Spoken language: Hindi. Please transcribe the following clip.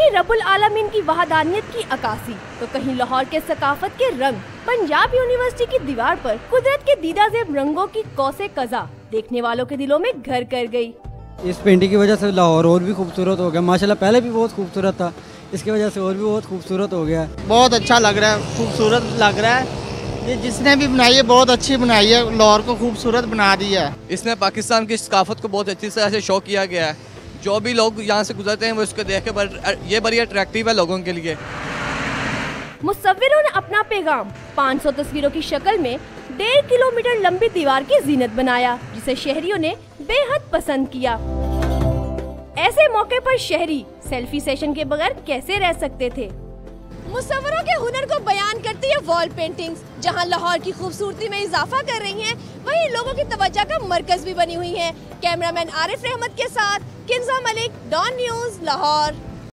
कहीं रब्बुल आलमीन की वहदानियत की अक्कासी तो कहीं लाहौर के सकाफत के रंग। पंजाब यूनिवर्सिटी की दीवार पर कुदरत के दीदाजेब रंगों की कौसे कज़ा देखने वालों के दिलों में घर कर गई। इस पेंटिंग की वजह से लाहौर और भी खूबसूरत हो गया। माशाल्लाह पहले भी बहुत खूबसूरत था, इसकी वजह से और भी बहुत खूबसूरत हो गया। बहुत अच्छा लग रहा है, खूबसूरत लग रहा है। ये जिसने भी बनाई है बहुत अच्छी बनाई है, लाहौर को खूबसूरत बना दिया है। इसमें पाकिस्तान की सकाफत को बहुत अच्छी तरह से शो किया गया है। जो भी लोग यहाँ से गुजरते हैं वो इसको देख के ये बड़ी अट्रैक्टिव है लोगों के लिए। मुसव्विरों ने अपना पैगाम 500 तस्वीरों की शक्ल में 1.5 किलोमीटर लंबी दीवार की जीनत बनाया, जिसे शहरियों ने बेहद पसंद किया। ऐसे मौके पर शहरी सेल्फी सेशन के बगैर कैसे रह सकते थे। मुसव्विरों के हुनर को बयान करती है वॉल पेंटिंग्स, जहां लाहौर की खूबसूरती में इजाफा कर रही हैं, वहीं लोगों की तवज्जो का मरकज भी बनी हुई हैं। कैमरामैन आरिफ रहमत के साथ किंजा मलिक, डॉन न्यूज़, लाहौर।